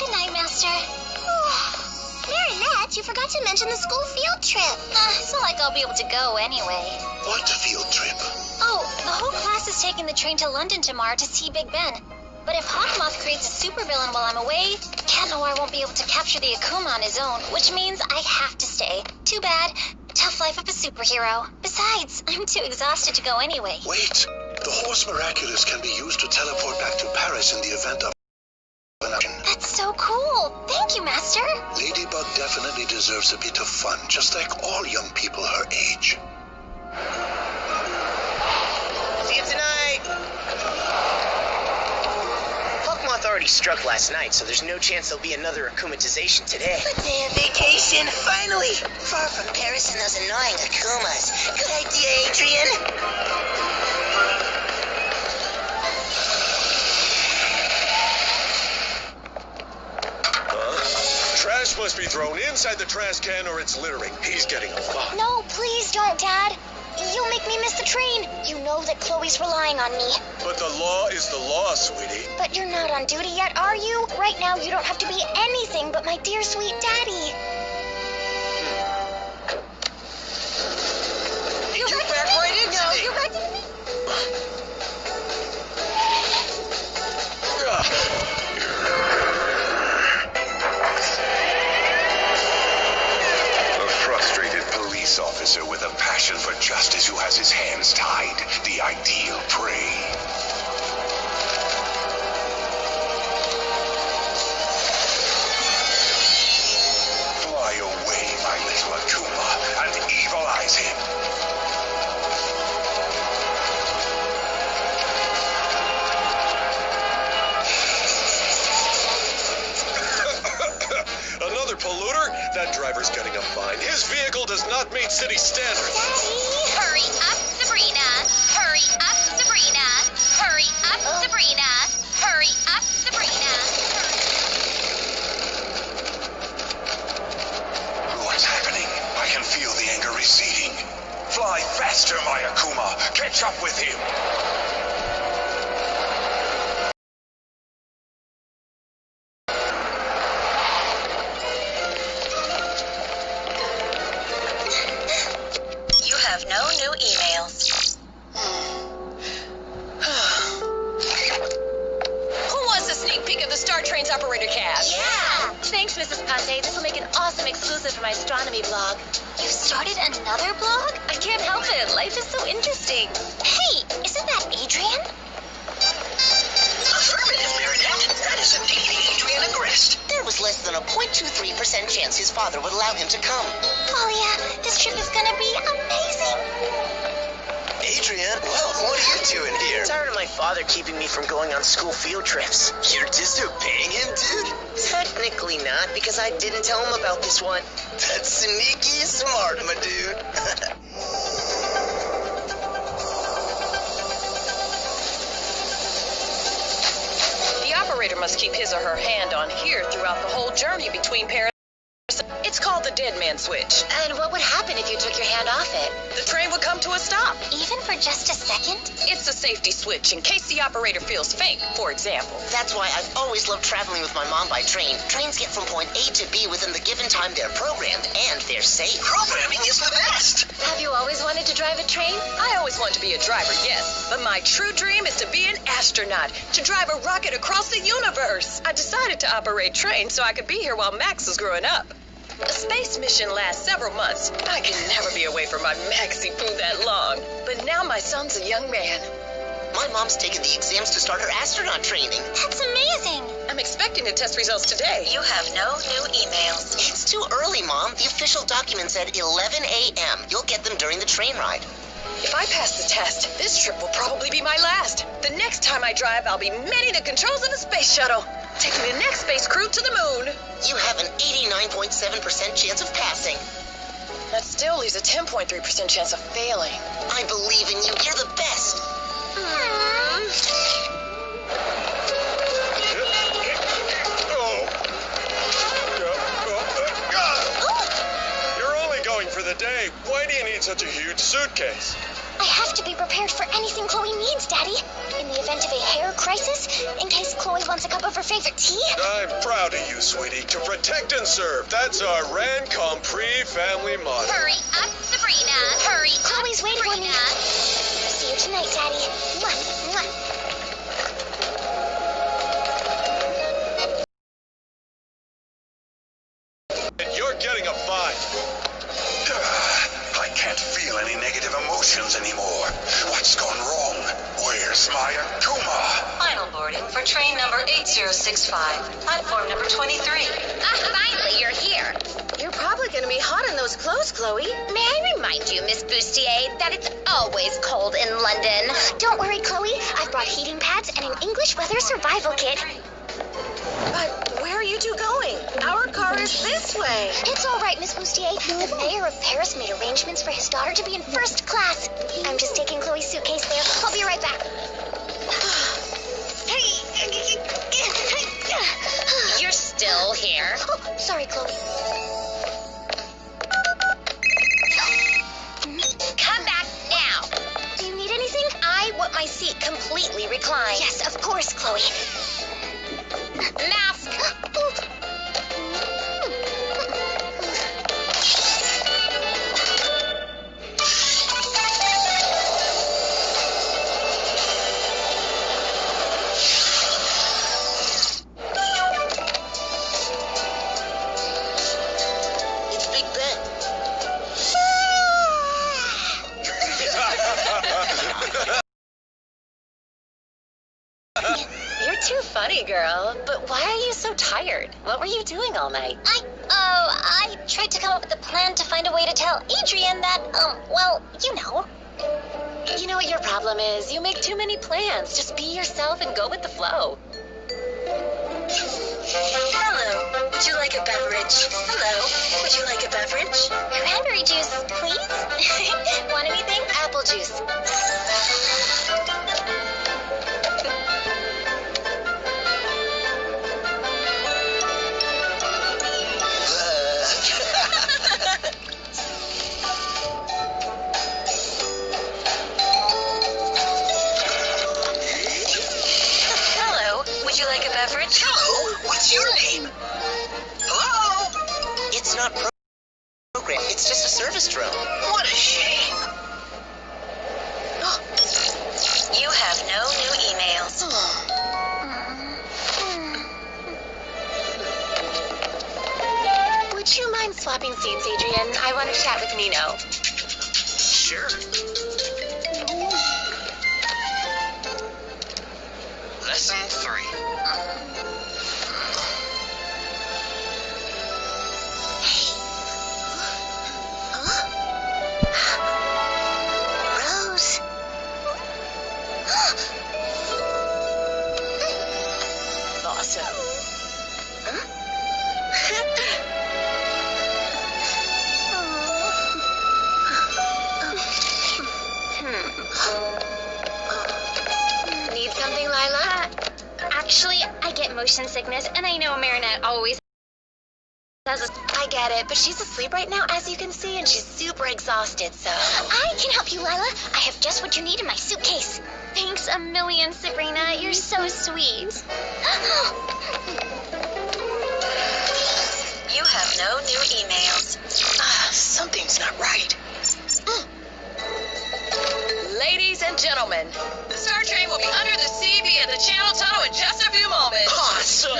Good night, Master. Marinette, you forgot to mention the school field trip. It's not like I'll be able to go anyway. What field trip? Oh, the whole class is taking the train to London tomorrow to see Big Ben. But if Hawkmoth creates a supervillain while I'm away, Cat Noir won't be able to capture the Akuma on his own, which means I have to stay. Too bad. Tough life of a superhero. Besides, I'm too exhausted to go anyway. Wait. The Horse Miraculous can be used to teleport back to Paris in the event of an action. That's so cool. Thank you, Master. Ladybug definitely deserves a bit of fun, just like all young people her age. See you tonight! Hawkmoth already struck last night, so there's no chance there'll be another akumatization today. A day of vacation, finally! Far from Paris and those annoying Akumas. Good idea, Adrian. Trash must be thrown inside the trash can or it's littering. He's getting a lot. No, please don't, Dad. You'll make me miss the train. You know that Chloe's relying on me. But the law is the law, sweetie. But you're not on duty yet, are you? Right now, you don't have to be anything but my dear, sweet daddy. You back right into me. You're back into me. A frustrated police officer with a passion for justice who has his hands tied. The ideal prey. Fly away, my little Akuma, and evilize him. Another polluter? That driver's getting a fine. His vehicle does not meet city standards. Daddy! Hurry up, Sabrina! Hurry up, Sabrina! Hurry up, Sabrina! Hurry up, Sabrina! What's happening? I can feel the anger receding. Fly faster, my Akuma. Catch up with him. You have no new emails. Who wants a sneak peek of the Star Train's operator cast? Yeah! Thanks, Mrs. Pate. This will make an awesome exclusive for my astronomy blog. You started another blog? I can't help it. Life is so interesting. Hey, isn't that Adrian? Affirmative, Marinette. That is indeed Adrian Agrest. There was less than a 0.23% chance his father would allow him to come. Oh yeah, this trip is gonna be amazing. Adrian, well, what are you doing here? I'm tired of my father keeping me from going on school field trips. You're disobeying him, dude? Technically not, because I didn't tell him about this one. That's sneaky smart, my dude. The operator must keep his or her hand on here throughout the whole journey between Paris. It's called the dead man switch. And what would happen if you took your hand off it? The train would come to a stop. Even for just a second? It's a safety switch in case the operator feels faint, for example. That's why I've always loved traveling with my mom by train. Trains get from point A to B within the given time they're programmed, and they're safe. Programming is the best! Have you always wanted to drive a train? I always wanted to be a driver, yes. But my true dream is to be an astronaut, to drive a rocket across the universe. I decided to operate trains so I could be here while Max was growing up. A space mission lasts several months. I can never be away from my Maxie Poo that long. But now my son's a young man. My mom's taken the exams to start her astronaut training. That's amazing. I'm expecting the test results today. You have no new emails. It's too early, Mom. The official document said 11 a.m. You'll get them during the train ride. If I pass the test, this trip will probably be my last. The next time I drive, I'll be manning the controls of a space shuttle, taking the next space crew to the moon. You have an 89.7% chance of passing. That still leaves a 10.3% chance of failing. I believe in you. You're the best. You're only going for the day. Why do you need such a huge suitcase? I have to be prepared for anything Chloe needs, Daddy. In the event of a hair crisis, in case Chloe wants a cup of her favorite tea. I'm proud of you, sweetie. To protect and serve. That's our Ran Compris family motto. Hurry up, Sabrina. Hurry Chloe's up, waiting for me. Sabrina. See you tonight, Daddy. Mwah, mwah. And you're getting a fine. I can't feel any negative emotions anymore. What's gone wrong? Where's my Akuma? Final boarding for train number 8065, platform number 23. Finally, you're here. You're probably going to be hot in those clothes, Chloe. May I remind you, Miss Bustier, that it's always cold in London. Don't worry, Chloe. I've brought heating pads and an English weather survival kit. But where are you two going? Our car is this way. It's all right, Miss Bustier. The mayor of Paris made arrangements for his daughter to be in first class. I'm just taking Chloe's suitcase there. I'll be right back. You're still here. Oh, sorry, Chloe. Come back now. Do you need anything? I want my seat completely reclined. Yes, of course, Chloe. Mask. It's Big Ben. You're too funny, girl. But why are you so tired? What were you doing all night? I tried to come up with a plan to find a way to tell Adrian that, well, you know. You know what your problem is? You make too many plans. Just be yourself and go with the flow. Hello. Would you like a beverage? Hello. Would you like a beverage? Cranberry juice, please. Want anything? Apple juice. Hello. Would you like a beverage? Hello, what's your name? Hello? It's not program. It's just a service drone. What a shame. You have no new emails. Would you mind swapping seats, Adrian? I want to chat with Nino. Sure. Lesson 3. Rose. Awesome. Need something, Lila? Actually, I get motion sickness, and I know Marinette always has a... I get it, but she's asleep right now, as you can see, and she's super exhausted, so... I can help you, Lila. I have just what you need in my suitcase. Thanks a million, Sabrina. You're so sweet. You have no new emails. Something's not right. Ladies and gentlemen, the Star Train will be under the sea via the Channel Tunnel in just a few moments. Awesome.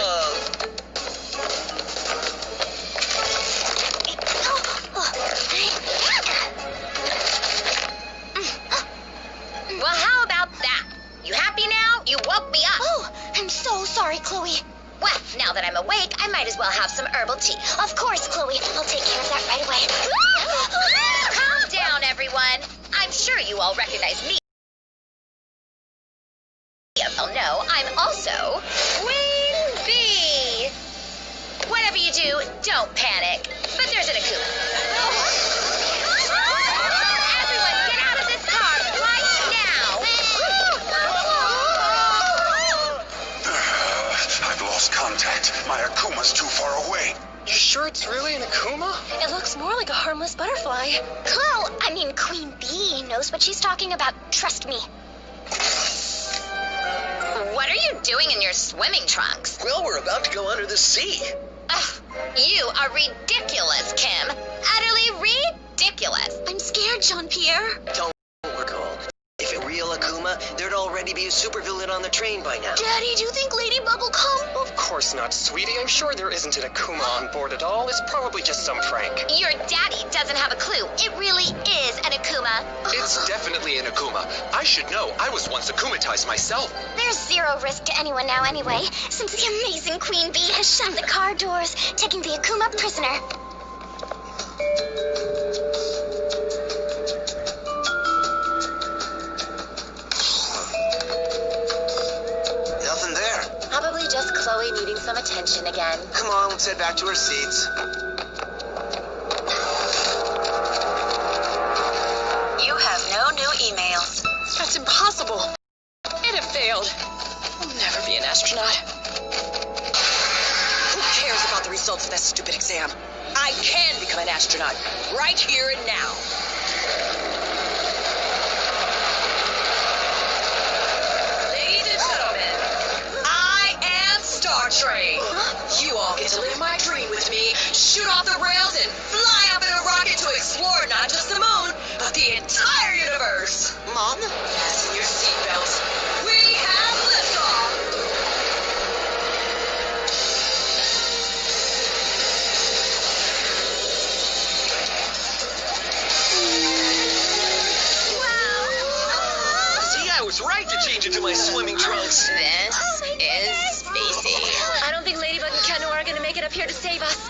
Well, how about that? You happy now? You woke me up. Oh, I'm so sorry, Chloe. Well, now that I'm awake, I might as well have some herbal tea. Of course, Chloe. I'll take care of that right away. Calm down, everyone. I'm sure you all recognize me. Oh no, I'm also Queen Bee. Whatever you do, don't panic. But there's an Akuma. Everyone, get out of this car right now. I've lost contact. My Akuma's too far away. You sure it's really an Akuma? It looks more like a harmless butterfly. Queen Bee knows what she's talking about. Trust me. What are you doing in your swimming trunks? Well, we're about to go under the sea. Ugh, you are ridiculous, Kim. Utterly ridiculous. I'm scared, Jean-Pierre. Don't worry, Cole. If it were real Akuma, there'd already be a supervillain on the train by now. Daddy, do you think Ladybug will come? Of course not, sweetie. I'm sure there isn't an Akuma on board at all. It's probably just some prank. Your daddy doesn't have a clue. It really is an Akuma. It's definitely an Akuma. I should know. I was once Akumatized myself. There's zero risk to anyone now anyway, since the amazing Queen Bee has shut the car doors, taking the Akuma prisoner. Nothing there. Probably just Chloe needing some attention again. Come on, let's head back to our seats. You have no new emails. That's impossible. It have failed. I'll never be an astronaut. Who cares about the results of that stupid exam? I can become an astronaut right here and now. Ladies and gentlemen, I am Star Train. You all get to live my dream with me, shoot off the rails, and fly up in a rocket to explore not just the moon, but the entire universe. Mom? Fasten your seatbelts. We have liftoff. See, I was right to change into my swimming trunks. This is spacey. I don't think Ladybug and Cat Noir are going to make it up here to save us.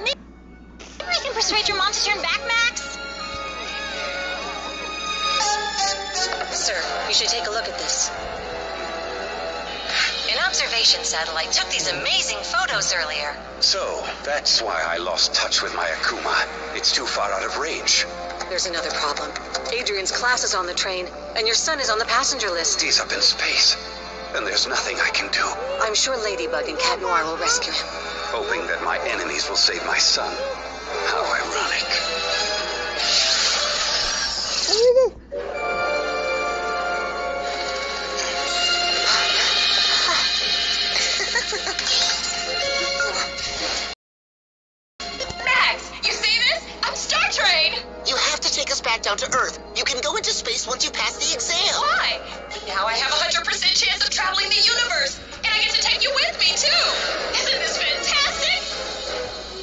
Maybe I can persuade your mom to turn back, Max? Sir, you should take a look at this. An observation satellite took these amazing photos earlier. So, that's why I lost touch with my Akuma. It's too far out of range. There's another problem. Adrian's class is on the train, and your son is on the passenger list. He's up in space, and there's nothing I can do. I'm sure Ladybug and Cat Noir will rescue him. Hoping that my enemies will save my son. How ironic. Max, you see this? I'm Star Train. You have to take us back down to Earth. You can go into space once you pass the exam. Why? Now I have 100% chance of traveling the universe, and I get to take you with me too. Isn't this fantastic?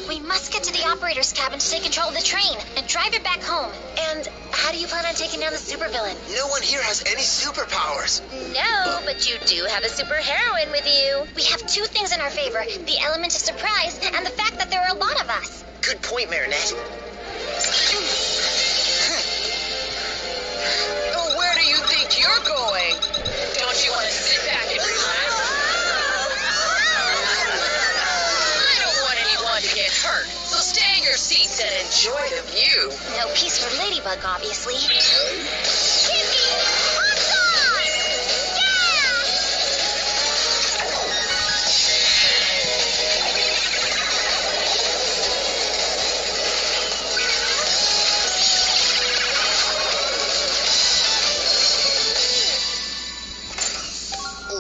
We must get to the operator's cabin to take control of the train and drive it back home. And how do you plan on taking down the supervillain? No one here has any superpowers. No, but you do have a superheroine with you. We have two things in our favor, the element of surprise and the fact that there are a lot of us. Good point, Marinette. Where do you think you're going? Don't you want to sit back and relax? I don't want anyone to get hurt, so stay in your seats and enjoy the view. No peace for Ladybug, obviously. Yippee! Awesome!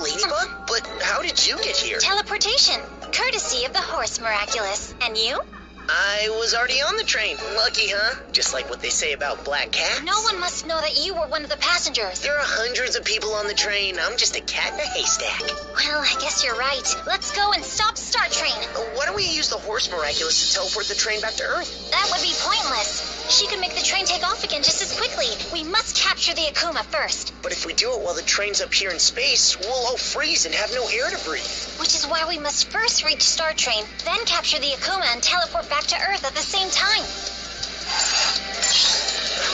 Ladybug? But how did you get here? Teleportation, courtesy of the horse miraculous. And you? I was already on the train. Lucky, huh? Just like what they say about black cats. No one must know that you were one of the passengers. There are hundreds of people on the train. I'm just a cat in a haystack. Well, I guess you're right. Let's go and stop Star Train. Why don't we use the horse miraculous to teleport the train back to Earth? That would be pointless. She could make the train take off again just as quickly. We must capture the Akuma first. But if we do it while the train's up here in space, we'll all freeze and have no air to breathe. Which is why we must first reach Star Train, then capture the Akuma and teleport back to Earth at the same time.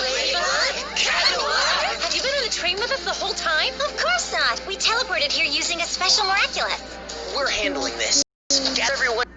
Ladybug? Cat Noir? Have you been on the train with us the whole time? Of course not. We teleported here using a special miraculous. We're handling this. Gather everyone